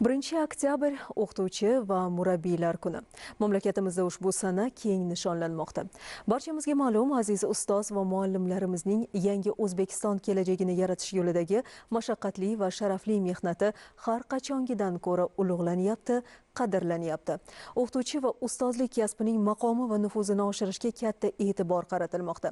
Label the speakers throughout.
Speaker 1: 1 oktyabr o'qituvchi va murabbiylar kuni. Mamlakatimizda ushbu sana keng nishonlanmoqda. Barchamizga ma'lum, aziz ustoz va muallimlarimizning yangi O'zbekiston kelajagini yaratish yo'lidagi mashaqqatli va sharafli mehnati har qachongidan ko'ra ulug'lanyapti, qadrlanyapti. O'qituvchi va ustozlik kasbining maqomi va nufuzini oshirishga katta e'tibor qaratilmoqda.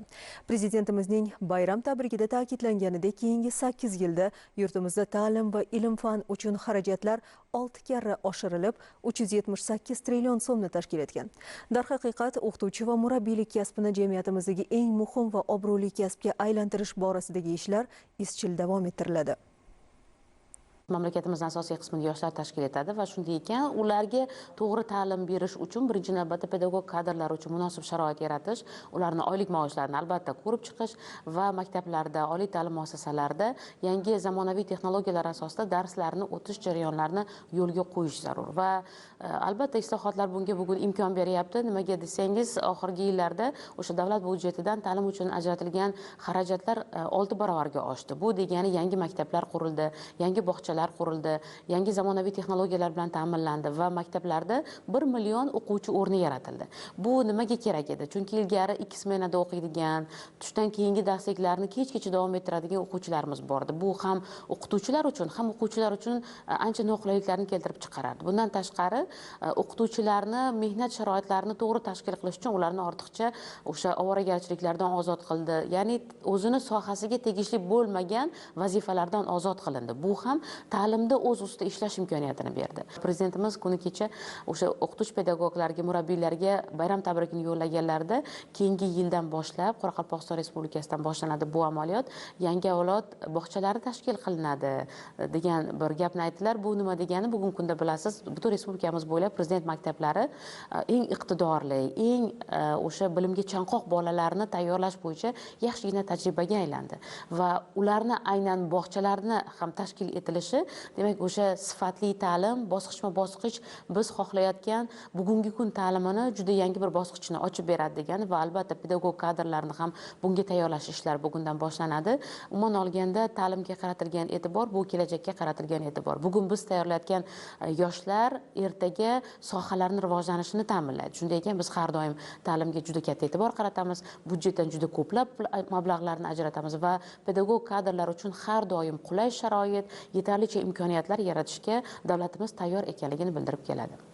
Speaker 1: Prezidentimizning bayram tabrigida ta'kidlanganidek, keyingi 8 yilda yurtimizda ta'lim va ilm-fan uchun xarajatlar 6 karra oshirilib, 378 trillion so'mni tashkil etgan. Darhaqiqat, o'qituvchi va murabbiylik kasbini jamiyatimizdagi eng muhim va obro'li kasbga aylantirish borasidagi ishlar izchil davom ettiriladi.
Speaker 2: Mamlakatimizning asosiy qismini yoshlar tashkil etadi va shunday ekan ularga to'g'ri ta'lim berish uchun birinchi navbatda pedagog kadrlar uchun munosib sharoit yaratish, ularni oylik maoshlarini albatta ko'rib chiqish va maktablarda, oliy ta'lim muassasalarida yangi zamonaviy texnologiyalar asosida darslarni o'tish jarayonlarini yo'lga qo'yish zarur va albatta islohotlar bunga bugun imkon beryapti. Nimaga desangiz, oxirgi yillarda o'sha davlat budjetidan ta'lim uchun ajratilgan xarajatlar 6 barobarga oshdi. Bu degani yangi maktablar qurildi, yangi bog'chalar qurildi, yangi zamonaviy texnologiyalar bilan ta'minlandi va maktablarda 1 million o'quvchi o'rni yaratildi. Bu nimaga kerak edi? Chunki ilgari 2 smenada o'qiydigan, tushdan keyingi darsliklarni kechgacha davom ettiradigan o'quvchilarimiz bor edi. Bu ham o'qituvchilar uchun, ham o'quvchilar uchun ancha noqulayliklarni keltirib chiqarardi. Bundan tashqari, o'qituvchilarni mehnat sharoitlarini to'g'ri tashkil qilish uchun ularni ortiqcha o'sha ovoragarchiliklardan ozod qildi. Ya'ni o'zini sohasiga tegishli bo'lmagan vazifalardan ozod qilindi. Bu ham ta'limda o'z ustida ishlash imkoniyatini berdi. Prezidentimiz kuni kecha o'sha o'qituvchi pedagoglarga, murabbiylarga bayram tabrigini yo'llaganlarida keyingi yildan boshlab Qoraqalpog'iston Respublikasidan boshlanadi bu amaliyot, yangi avlod bog'chalari tashkil qilinadi degan bir gapni aytdilar. Bu nima degani? Bugungi kunda bilasiz, butun respublikamiz bo'ylab prezident maktablari eng iqtidorli, eng o'sha bilimga chanqoq bolalarni tayyorlash bo'yicha yaxshigina tajribaga aylandi va ularni aynan bog'chalarni ham tashkil etilishi, demak o'sha sifatli ta'lim bosqichma-bosqich biz xohlayotgan bugungi kun ta'limini juda yangi bir bosqichni ochib beradi degani va albatta pedagog kadrlarni ham bunga tayyorlash ishlari bugundan boshlanadi. Umuman olganda ta'limga qaratilgan e'tibor bu kelajakka qaratilgan e'tibor. Bugun biz tayyorlayotgan yoshlar ertaga sohalarning rivojlanishini ta'minlaydi. Shunday ekan biz har doim ta'limga juda katta e'tibor qaratamiz, budjetdan juda ko'plab mablag'larni ajratamiz va pedagog kadrlar uchun har doim qulay sharoit, yetarlicha imkoniyatlar yaratishga davlatimiz tayyor ekanligini bildirib keladi.